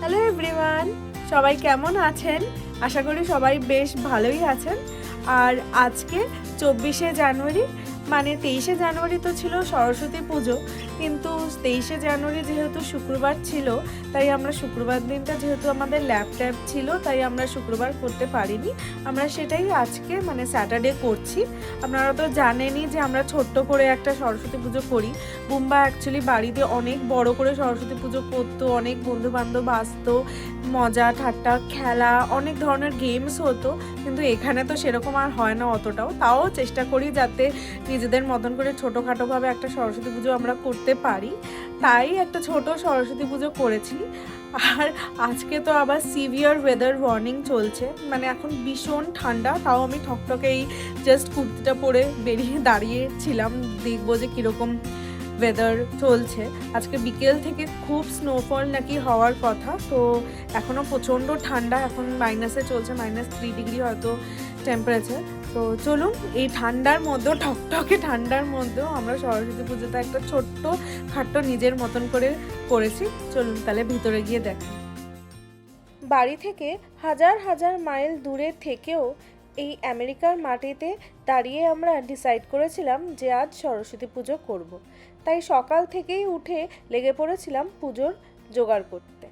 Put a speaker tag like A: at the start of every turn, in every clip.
A: Hello everyone, সবাই কেমন আছেন? আশা করি সবাই বেশ ভালোই আছেন। আর আজকে 24শে জানুয়ারি, মানে 23শে জানুয়ারি তো ছিল সরস্বতী পুজো, কিন্তু 23শে জানুয়ারি যেহেতু শুক্রবার ছিল, তাই আমরা শুক্রবার দিনটা যেহেতু আমাদের ল্যাপটপ ছিল, তাই আমরা শুক্রবার করতে পারিনি। আমরা সেটাই আজকে মানে স্যাটারডে করছি। আপনারা তো জানেনই যে আমরা ছোট্ট করে একটা সরস্বতী পুজো করি। বুম্বা অ্যাকচুয়ালি বাড়িতে অনেক বড় করে সরস্বতী পুজো করতো, অনেক বন্ধুবান্ধব আসতো, মজা ঠাট্টা খেলা অনেক ধরনের গেমস হতো, কিন্তু এখানে তো সেরকম আর হয় না অতটাও। তাও চেষ্টা করি যাতে নিজেদের মতন করে ছোটোখাটোভাবে একটা সরস্বতী পুজো আমরা করতে পারি, তাই একটা ছোট সরস্বতী পুজো করেছি। আর আজকে তো আবার সিভিয়ার ওয়েদার ওয়ার্নিং চলছে, মানে এখন ভীষণ ঠান্ডা, তাও আমি ঠকঠকেই জাস্ট কুর্তিটা পরে বেরিয়ে দাঁড়িয়েছিলাম, দেখবো যে কীরকম ওয়েদার চলছে। আজকে বিকেল থেকে খুব স্নোফল নাকি হওয়ার কথা, তো এখনও প্রচণ্ড ঠান্ডা, এখন মাইনাসে চলছে, -3 ডিগ্রি হয়তো টেম্পারেচার। তো চলুন এই ঠান্ডার মধ্যেও, ঠকঠকে ঠান্ডার মধ্যেও আমরা সরস্বতী পুজোতে একটা ছোট্ট খাট্ট নিজের মতন করে করেছি। চলুন তাহলে ভিতরে গিয়ে দেখি। বাড়ি থেকে হাজার হাজার মাইল দূরে থেকেও এই আমেরিকার মাটিতে দাঁড়িয়ে আমরা ডিসাইড করেছিলাম যে আজ সরস্বতী পুজো করব। তাই সকাল থেকেই উঠে লেগে পড়েছিলাম পুজোর জোগাড় করতে।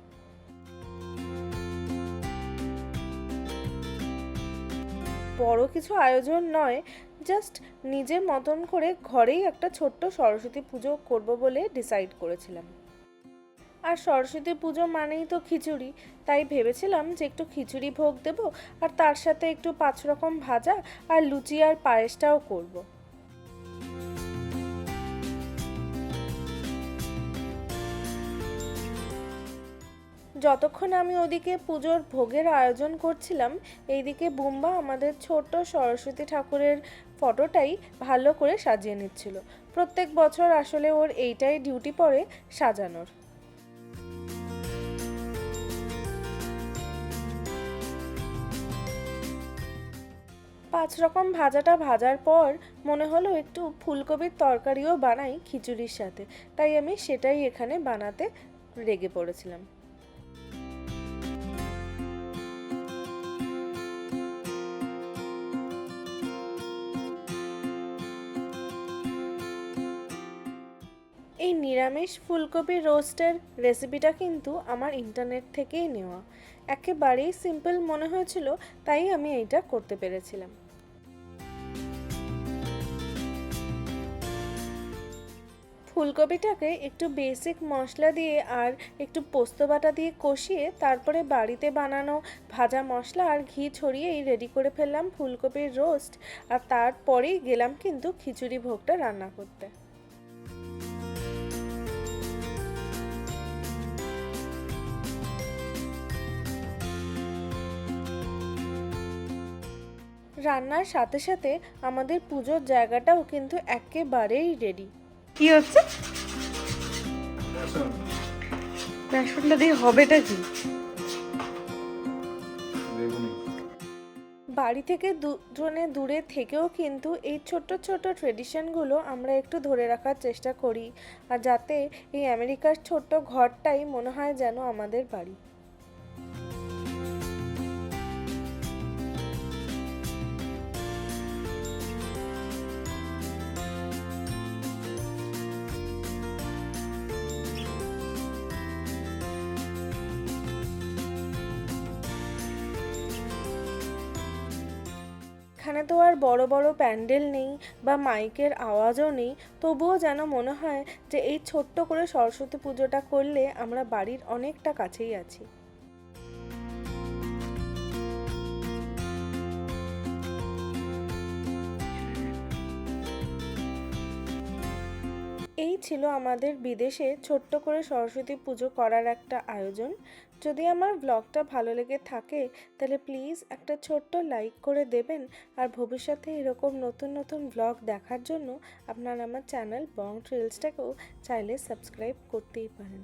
A: বড় কিছু আয়োজন নয়, জাস্ট নিজের মতন করে ঘরেই একটা ছোট্ট সরস্বতী পুজো করব বলে ডিসাইড করেছিলাম। আর সরস্বতী পুজো মানেই তো খিচুড়ি, তাই ভেবেছিলাম যে একটু খিচুড়ি ভোগ দেব, আর তার সাথে একটু 5 রকম ভাজা আর লুচি আর পায়েসটাও করব। যতক্ষণ আমি ওদিকে পুজোর ভোগের আয়োজন করছিলাম, এইদিকে বুম্বা আমাদের ছোট্ট সরস্বতী ঠাকুরের ফটোটাই ভালো করে সাজিয়ে নিচ্ছিল। প্রত্যেক বছর আসলে ওর এইটাই ডিউটি পড়ে, সাজানোর। পাঁচ রকম ভাজাটা ভাজার পর মনে হলো একটু ফুলকপির তরকারিও বানাই খিচুড়ির সাথে, তাই আমি সেটাই এখানে বানাতে লেগে পড়েছিলাম। এই নিরামিষ ফুলকপি রোস্টের রেসিপিটা কিন্তু আমার ইন্টারনেট থেকেই নেওয়া, একেবারেই সিম্পল মনে হয়েছিল, তাই আমি এইটা করতে পেরেছিলাম। ফুলকপিটাকে একটু বেসিক মশলা দিয়ে আর একটু পোস্ত বাটা দিয়ে কষিয়ে তারপরে বাড়িতে বানানো ভাজা মশলা আর ঘি ছড়িয়েই রেডি করে ফেললাম ফুলকপির রোস্ট, আর তারপরেই গেলাম কিন্তু খিচুড়ি ভোগটা রান্না করতে। রান্নার সাথে সাথে আমাদের পুজোর জায়গাটাও কিন্তু একেবারেই রেডি। কি হচ্ছে? বেসনটা দিয়ে হবেটা কি? বাড়ি থেকে দুজনে দূরে থেকেও কিন্তু এই ছোট্ট ছোট্ট ট্রেডিশনগুলো আমরা একটু ধরে রাখার চেষ্টা করি, আর যাতে এই আমেরিকার ছোট্ট ঘরটাই মনে হয় যেন আমাদের বাড়ি। এখানে তো আর বড় বড় প্যান্ডেল নেই বা মাইকের আওয়াজও নেই, তবুও যেন মনে হয় যে এই ছোট্ট করে সরস্বতী পুজোটা করলে আমরা বাড়ির অনেকটা কাছেই আছি। এই ছিল আমাদের বিদেশে ছোট্ট করে সরস্বতী পুজো করার একটা আয়োজন। যদি আমার ব্লগটা ভালো লেগে থাকে তাহলে প্লিজ একটা ছোট্ট লাইক করে দেবেন, আর ভবিষ্যতে এরকম নতুন নতুন ব্লগ দেখার জন্য আপনারা আমার চ্যানেল বং ট্রেলসটাকেও চাইলে সাবস্ক্রাইব করতেই পারেন।